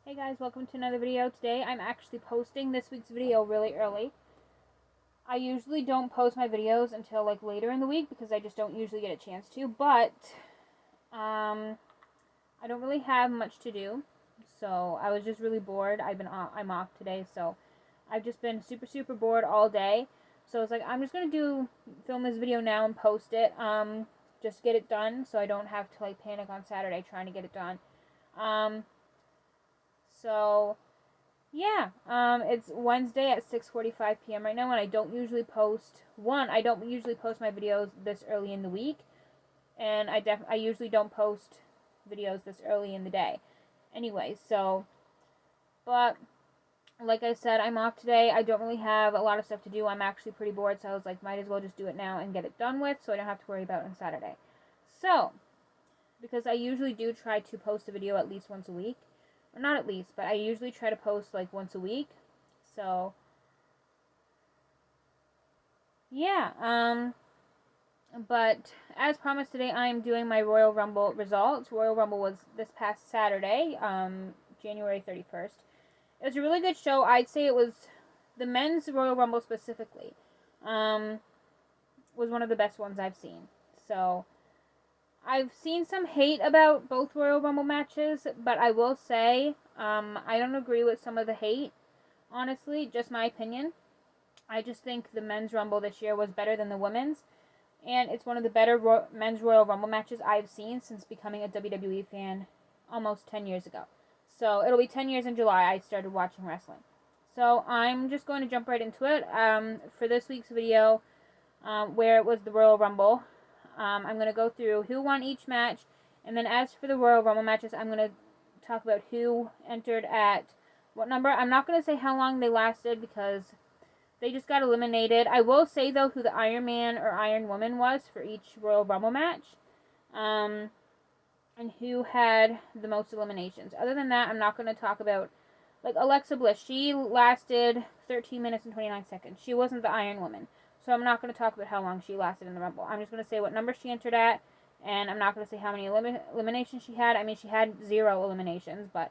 Hey guys, welcome to another video. Today I'm actually posting this week's video really early. I usually don't post my videos until like later in the week because I just don't usually get a chance to, but I don't really have much to do. So I was just really bored. I'm off today, so I've just been super bored all day. So it's like I'm just going to film this video now and post it. Just get it done so I don't have to like panic on Saturday trying to get it done. So yeah, it's Wednesday at 6:45 p.m. right now, and I don't usually post. I don't usually post my videos this early in the week, and I usually don't post videos this early in the day. Anyway, but like I said, I'm off today. I don't really have a lot of stuff to do. I'm actually pretty bored, so I was like, might as well just do it now and get it done with, so I don't have to worry about it on Saturday. So, because I usually do try to post a video at least once a week. Or not at least, but I usually try to post like once a week. So yeah, but as promised today I am doing my Royal Rumble results. Royal Rumble was this past Saturday, January 31st. It was a really good show. I'd say it was the men's Royal Rumble specifically. Was one of the best ones I've seen. So I've seen some hate about both Royal Rumble matches, but I will say I don't agree with some of the hate. Honestly, just my opinion. I just think the men's Rumble this year was better than the women's, and it's one of the better men's Royal Rumble matches I've seen since becoming a WWE fan almost 10 years ago. So it'll be 10 years in July I started watching wrestling. So I'm just going to jump right into it. For this week's video, where it was the Royal Rumble, I'm going to go through who won each match, and then as for the Royal Rumble matches, I'm going to talk about who entered at what number. I'm not going to say how long they lasted because they just got eliminated. I will say, though, who the Iron Man or Iron Woman was for each Royal Rumble match, and who had the most eliminations. Other than that, I'm not going to talk about, like, Alexa Bliss. She lasted 13 minutes and 29 seconds. She wasn't the Iron Woman. So I'm not going to talk about how long she lasted in the Rumble. I'm just going to say what number she entered at, and I'm not going to say how many eliminations she had. I mean, she had 0 eliminations, but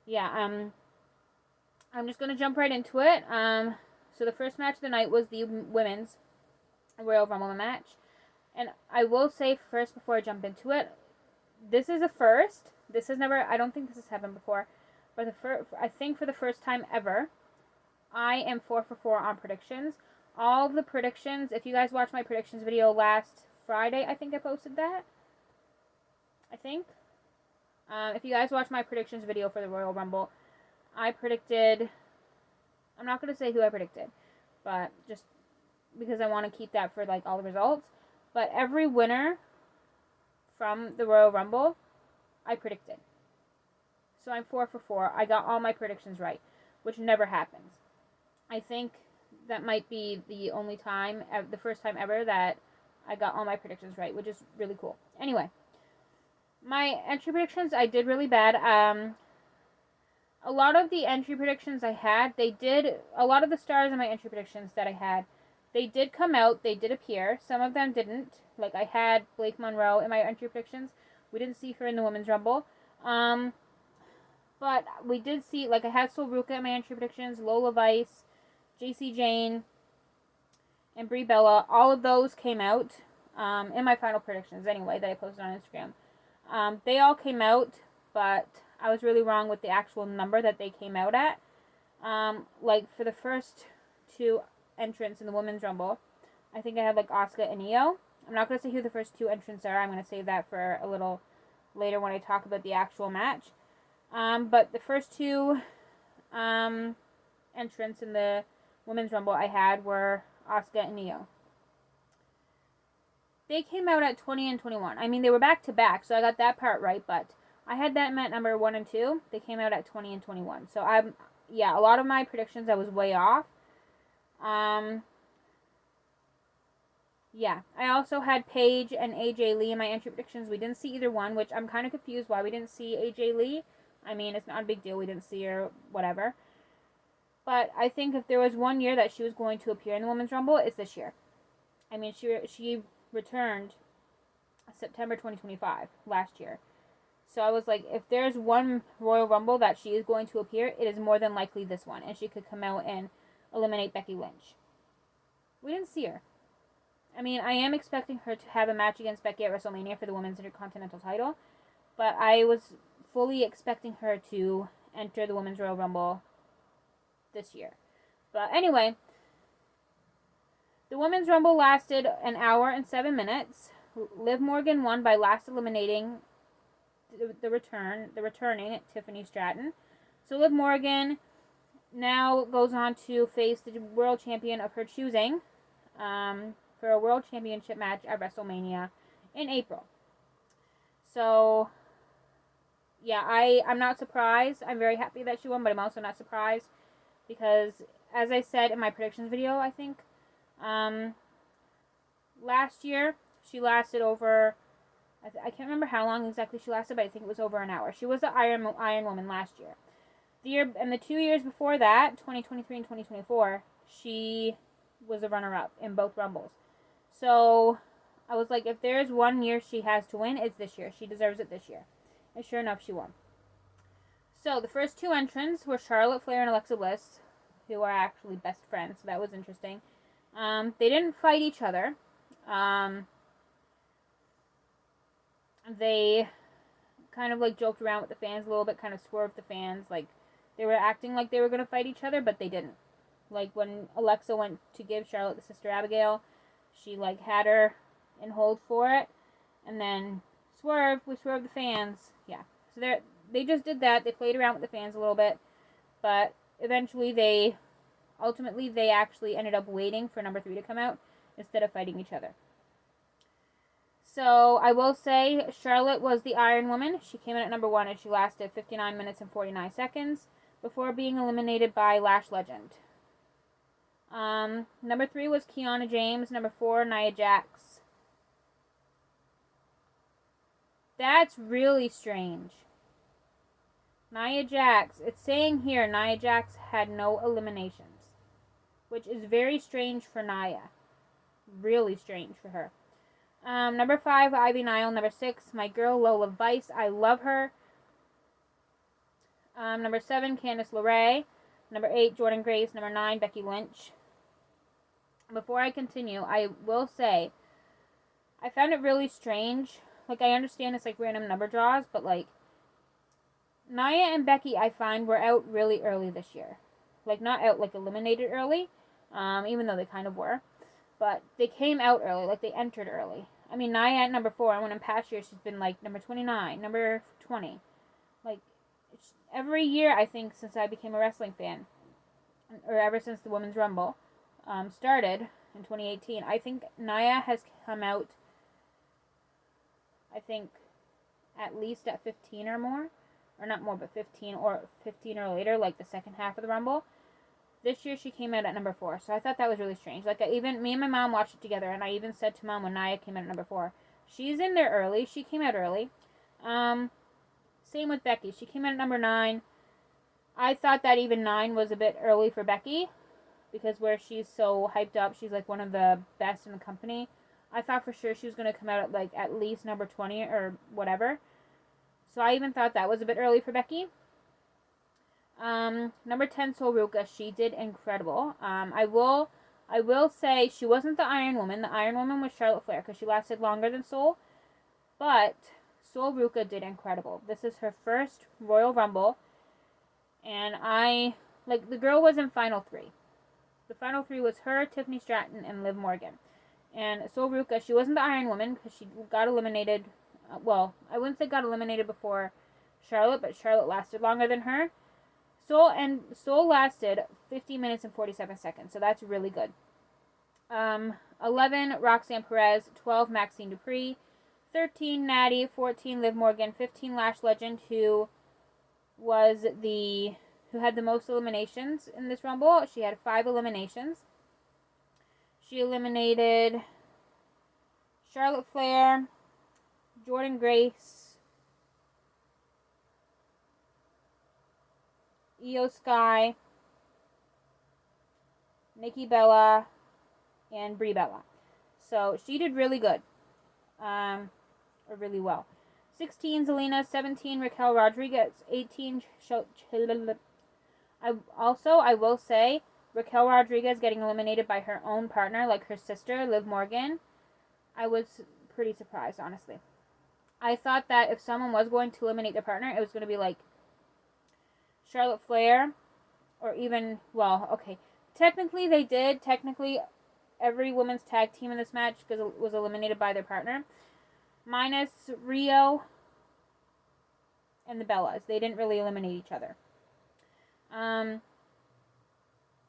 yeah, I'm just going to jump right into it. So the first match of the night was the women's Royal Rumble match. And I will say first, before I jump into it, this is a first. This has never, I don't think this has happened before, but I think for the first time ever, I am 4 for 4 on predictions. All of the predictions, if you guys watched my predictions video last Friday, I think I posted that. I think. If you guys watched my predictions video for the Royal Rumble, I predicted, I'm not going to say who I predicted, but just because I want to keep that for like all the results. But every winner from the Royal Rumble, I predicted. So I'm 4 for 4. I got all my predictions right, which never happens. I think that might be the only time, the first time ever that I got all my predictions right, which is really cool. Anyway, my entry predictions, I did really bad. A lot of the entry predictions I had, a lot of the stars in my entry predictions that I had, they did come out, they did appear. Some of them didn't. Like, I had Blake Monroe in my entry predictions. We didn't see her in the Women's Rumble. But we did see, like, I had Sol Ruka in my entry predictions, Lola Vice, JC Jane, and Brie Bella. All of those came out in my final predictions anyway that I posted on Instagram. They all came out, but I was really wrong with the actual number that they came out at. Like, for the first 2 entrants in the Women's Rumble, I think I had, like, Asuka and Io. I'm not going to say who the first 2 entrants are. I'm going to save that for a little later when I talk about the actual match. But the first 2 entrants in the Women's Rumble I had were Asuka and Io. They came out at 20 and 21. I mean, they were back to back, so I got that part right, but I had them at number 1 and 2. They came out at 20 and 21. So a lot of my predictions I was way off. Yeah, I also had Paige and AJ Lee in my entry predictions. We didn't see either one, which I'm kind of confused why we didn't see AJ Lee. I mean, it's not a big deal. We didn't see her, whatever. But I think if there was one year that she was going to appear in the Women's Rumble, it's this year. I mean, she returned September 2025, last year. So I was like, if there's one Royal Rumble that she is going to appear, it is more than likely this one. And she could come out and eliminate Becky Lynch. We didn't see her. I mean, I am expecting her to have a match against Becky at WrestleMania for the Women's Intercontinental title. But I was fully expecting her to enter the Women's Royal Rumble this year. But anyway, the Women's Rumble lasted an hour and 7 minutes. Liv Morgan won by last eliminating the returning Tiffany Stratton. So Liv Morgan now goes on to face the world champion of her choosing for a world championship match at WrestleMania in April. So, yeah, I'm not surprised. I'm very happy that she won, but I'm also not surprised because, as I said in my predictions video, I think, last year she lasted over, I can't remember how long exactly she lasted, but I think it was over an hour. She was the Iron Woman last year. The 2 years before that, 2023 and 2024, she was a runner-up in both Rumbles. So I was like, if there's 1 year she has to win, it's this year. She deserves it this year. And sure enough, she won. So the first two entrants were Charlotte Flair and Alexa Bliss, who are actually best friends. So that was interesting. They didn't fight each other. They kind of like joked around with the fans a little bit, kind of swerved the fans. Like they were acting like they were going to fight each other, but they didn't. Like when Alexa went to give Charlotte the Sister Abigail, she like had her in hold for it, and then we swerved the fans. Yeah, so they just did that. They played around with the fans a little bit, but eventually they actually ended up waiting for number 3 to come out instead of fighting each other. So I will say Charlotte was the Iron Woman. She came in at number 1 and she lasted 59 minutes and 49 seconds before being eliminated by Lash Legend. Number 3 was Kiana James. Number 4, Nia Jax. That's really strange. Nia Jax. It's saying here Nia Jax had no eliminations, which is very strange for Nia. Really strange for her. Number 5, Ivy Nile. Number 6, my girl Lola Vice. I love her. Number 7, Candice LeRae. Number 8, Jordan Grace. Number 9, Becky Lynch. Before I continue, I will say, I found it really strange. Like, I understand it's like random number draws, but like, Nia and Becky, I find, were out really early this year. Like, not out, like, eliminated early, even though they kind of were. But they came out early, like, they entered early. I mean, Nia at number 4, and when in past years, she's been, like, number 29, number 20. Like, every year, I think, since I became a wrestling fan, or ever since the Women's Rumble started in 2018, I think Nia has come out, I think, at least at 15 or more. Or not more, but 15 or later, like the second half of the Rumble. This year she came out at number 4, so I thought that was really strange. Like, me and my mom watched it together, and I even said to Mom when Nia came out at number 4, she's in there early. She came out early. Same with Becky. She came out at number 9. I thought that even 9 was a bit early for Becky, because where she's so hyped up, she's like one of the best in the company. I thought for sure she was going to come out at like at least number 20 or whatever. So I even thought that was a bit early for Becky. Number 10, Sol Ruca. She did incredible. I will say she wasn't the Iron Woman. The Iron Woman was Charlotte Flair because she lasted longer than Sol. But Sol Ruca did incredible. This is her first Royal Rumble. And the girl was in Final 3. The Final 3 was her, Tiffany Stratton, and Liv Morgan. And Sol Ruca, she wasn't the Iron Woman because she got eliminated. Well, I wouldn't say got eliminated before Charlotte, but Charlotte lasted longer than her. Sol lasted 50 minutes and 47 seconds, so that's really good. 11, Roxanne Perez. 12, Maxine Dupree. 13, Natty. 14, Liv Morgan. 15, Lash Legend, who had the most eliminations in this Rumble. She had 5 eliminations. She eliminated Charlotte Flair, Jordan Grace, Io Sky, Nikki Bella, and Brie Bella. So she did really good, or really well. 16, Zelina. 17, Raquel Rodriguez. 18, I will say, Raquel Rodriguez getting eliminated by her own partner, like her sister, Liv Morgan. I was pretty surprised, honestly. I thought that if someone was going to eliminate their partner, it was going to be like Charlotte Flair, or even, well, okay. Technically, they did. Technically, every women's tag team in this match was eliminated by their partner, minus Rio and the Bellas. They didn't really eliminate each other.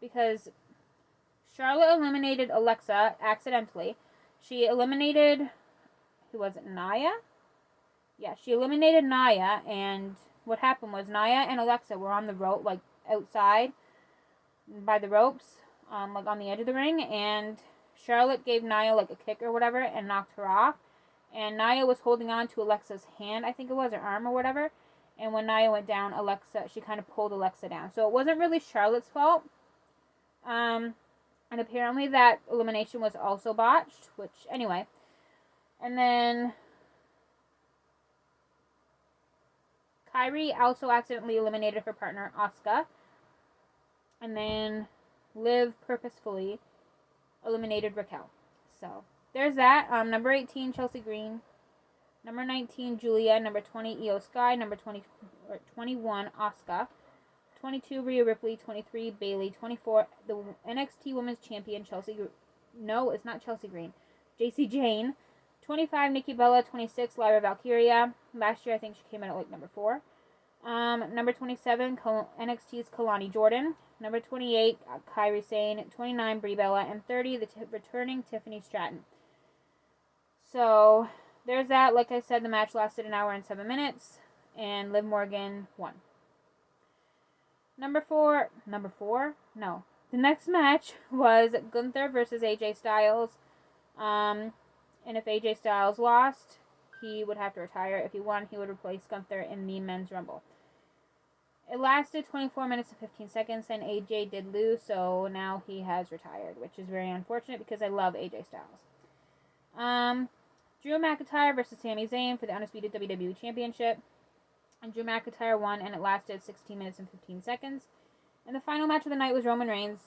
Because Charlotte eliminated Alexa accidentally. She eliminated, who was it, Nia? Yeah, she eliminated Nia, and what happened was Nia and Alexa were on the rope, like outside by the ropes, like on the edge of the ring, and Charlotte gave Nia like a kick or whatever and knocked her off. And Nia was holding on to Alexa's hand, I think it was, her arm or whatever. And when Nia went down, she kind of pulled Alexa down. So it wasn't really Charlotte's fault. And apparently that elimination was also botched, which, anyway. And then Kairi also accidentally eliminated her partner, Asuka. And then Liv purposefully eliminated Raquel. So, there's that. Number 18, Chelsea Green. Number 19, Julia. Number 20, Io Sky. Number 21, Asuka. 22, Rhea Ripley. 23, Bayley. 24, the NXT Women's Champion, Chelsea. No, it's not Chelsea Green. JC Jane. 25, Nikki Bella. 26, Lyra Valkyria. Last year, I think she came in at like number 4. Number 27, NXT's Kalani Jordan. Number 28, Kairi Sane. 29, Brie Bella. And 30, the returning Tiffany Stratton. So, there's that. Like I said, the match lasted an hour and 7 minutes. And Liv Morgan won. Number 4? No. The next match was Gunther versus AJ Styles. And if AJ Styles lost, he would have to retire. If he won, he would replace Gunther in the Men's Rumble. It lasted 24 minutes and 15 seconds, and AJ did lose, so now he has retired, which is very unfortunate because I love AJ Styles. Drew McIntyre versus Sami Zayn for the Undisputed WWE Championship. And Drew McIntyre won, and it lasted 16 minutes and 15 seconds. And the final match of the night was Roman Reigns.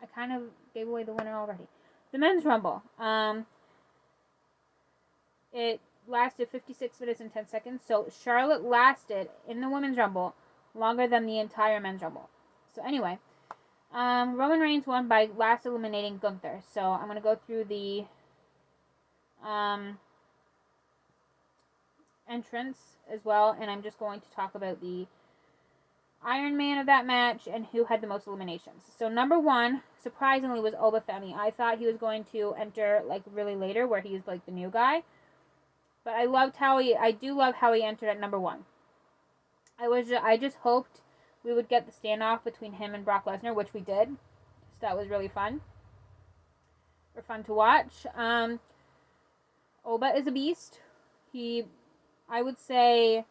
I kind of gave away the winner already. The Men's Rumble. It lasted 56 minutes and 10 seconds. So Charlotte lasted in the Women's Rumble longer than the entire Men's Rumble. So anyway, Roman Reigns won by last eliminating Gunther. So I'm going to go through the entrance as well, and I'm just going to talk about the Iron Man of that match and who had the most eliminations. So number 1, surprisingly, was Oba Femi. I thought he was going to enter like really later, where he's like the new guy, but I do love how he entered at number 1. I just hoped we would get the standoff between him and Brock Lesnar, which we did. So that was really fun. Or fun to watch. Oba is a beast. I would say,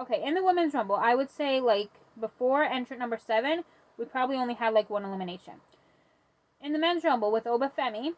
okay, in the Women's Rumble, I would say, like, before entrant number 7, we probably only had, like, 1 elimination. In the Men's Rumble with Oba Femi,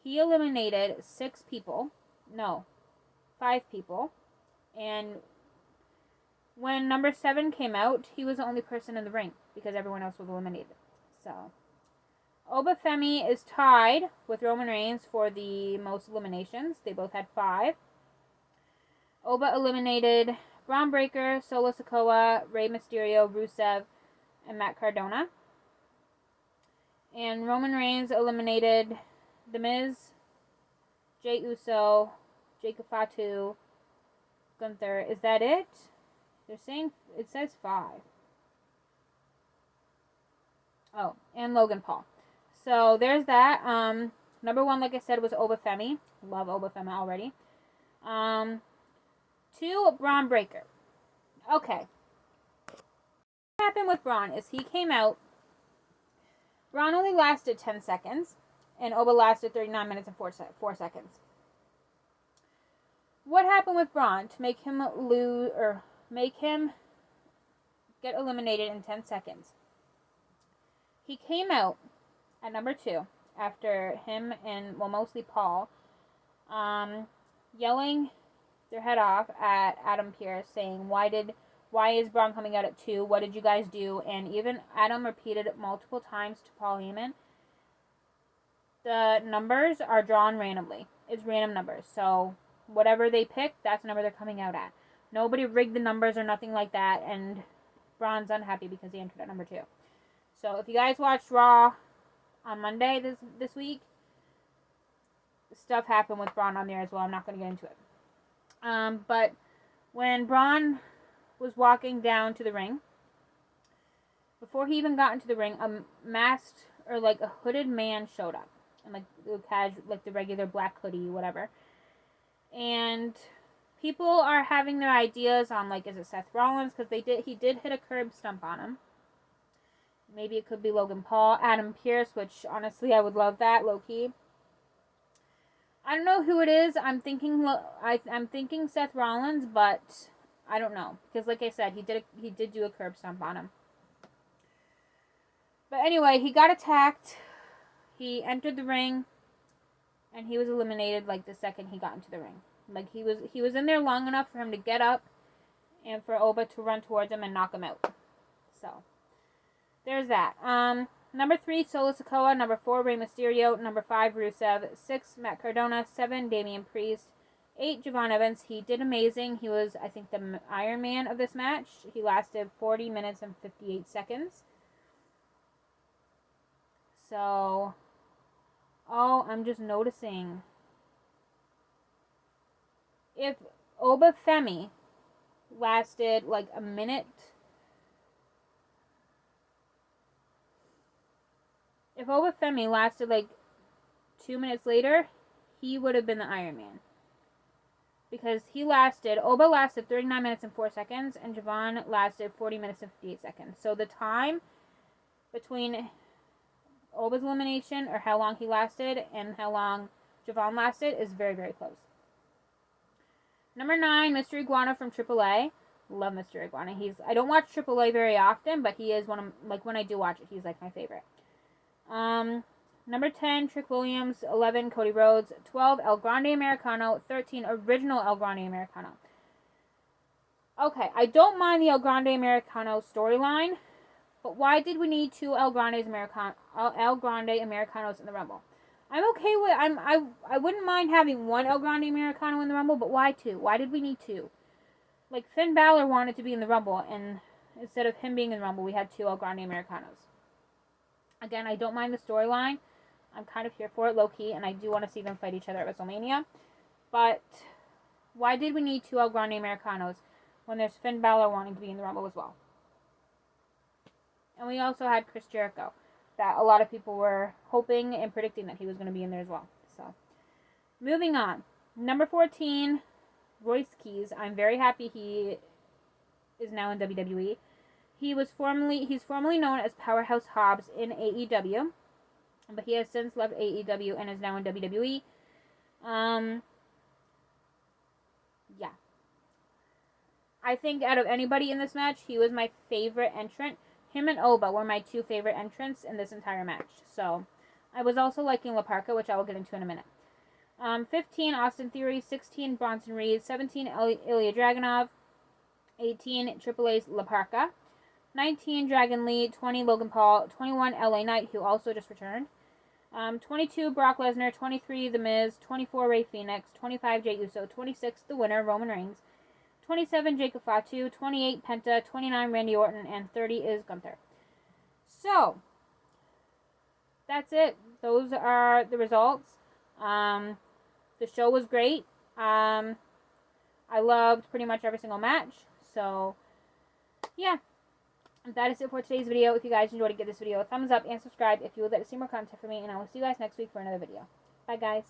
he eliminated 5 people, and when number 7 came out, he was the only person in the ring, because everyone else was eliminated. So Oba Femi is tied with Roman Reigns for the most eliminations. They both had 5. Oba eliminated Braun Breaker, Solo Sikoa, Rey Mysterio, Rusev, and Matt Cardona. And Roman Reigns eliminated The Miz, Jey Uso, Jacob Fatu, Gunther. Is that it? They're saying it says 5. Oh, and Logan Paul. So there's that. Number 1, like I said, was Oba Femi. Love Oba Femi already. 2, Braun Breaker. Okay. What happened with Braun is he came out. Braun only lasted 10 seconds, and Oba lasted 39 minutes and 4 seconds. What happened with Braun to make him lose, or make him get eliminated in 10 seconds? He came out at number 2, after him and, well, mostly Paul, yelling their head off at Adam Pearce, saying, why is Braun coming out at 2? What did you guys do? And even Adam repeated it multiple times to Paul Heyman. The numbers are drawn randomly. It's random numbers. So whatever they pick, that's the number they're coming out at. Nobody rigged the numbers or nothing like that. And Braun's unhappy because he entered at number 2. So if you guys watched Raw on Monday this week, stuff happened with Braun on there as well. I'm not going to get into it. But when Braun was walking down to the ring, before he even got into the ring, a masked or like a hooded man showed up, and like the regular black hoodie, whatever. And people are having their ideas on, like, is it Seth Rollins? Because he did hit a curb stomp on him. Maybe it could be Logan Paul, Adam Pearce, which honestly I would love that, low key. I don't know who it is. I'm thinking Seth Rollins, but I don't know, because like I said, he did do a curb stomp on him. But anyway, he got attacked. He entered the ring, and he was eliminated like the second he got into the ring. Like he was in there long enough for him to get up, and for Oba to run towards him and knock him out. So there's that. Number 3, Solo Sikoa. Number 4, Rey Mysterio. Number 5, Rusev. 6, Matt Cardona. 7, Damian Priest. 8, Javon Evans. He did amazing. He was, I think, the Iron Man of this match. He lasted 40 minutes and 58 seconds. So, I'm just noticing. If Oba Femi lasted like a minute, if Oba Femi lasted like 2 minutes later, he would have been the Iron Man. Because Oba lasted 39 minutes and 4 seconds, and Javon lasted 40 minutes and 58 seconds. So the time between Oba's elimination, or how long he lasted, and how long Javon lasted, is very, very close. Number 9, Mr. Iguana from AAA. Love Mr. Iguana. I don't watch AAA very often, but he is one of, like, when I do watch it, he's like my favorite. Number 10, Trick Williams. 11, Cody Rhodes. 12, El Grande Americano. 13, Original El Grande Americano. Okay, I don't mind the El Grande Americano storyline, but why did we need 2 El Grande Americanos in the Rumble? I'm okay with, I wouldn't mind having 1 El Grande Americano in the Rumble, but why 2? Why did we need 2? Like, Finn Balor wanted to be in the Rumble, and instead of him being in the Rumble, we had 2 El Grande Americanos. Again, I don't mind the storyline. I'm kind of here for it, low-key, and I do want to see them fight each other at WrestleMania. But why did we need 2 El Grande Americanos when there's Finn Balor wanting to be in the Rumble as well? And we also had Chris Jericho, that a lot of people were hoping and predicting that he was going to be in there as well. So, moving on. Number 14, Royce Keys. I'm very happy he is now in WWE. He's formerly known as Powerhouse Hobbs in AEW, but he has since left AEW and is now in WWE. Yeah. I think out of anybody in this match, he was my favorite entrant. Him and Oba were my 2 favorite entrants in this entire match. So, I was also liking La Parka, which I will get into in a minute. 15, Austin Theory. 16, Bronson Reed. 17, Ilya Dragunov. 18, Triple A's La Parka. 19, Dragon Lee. 20, Logan Paul. 21, LA Knight, who also just returned. 22, Brock Lesnar. 23, The Miz. 24, Rey Fenix. 25, Jey Uso. 26, the winner, Roman Reigns. 27, Jacob Fatu. 28, Penta. 29, Randy Orton. And 30 is Gunther. So, that's it. Those are the results. The show was great. I loved pretty much every single match. So, yeah. That is it for today's video. If you guys enjoyed it, give this video a thumbs up and subscribe if you would like to see more content from me. And I will see you guys next week for another video. Bye, guys.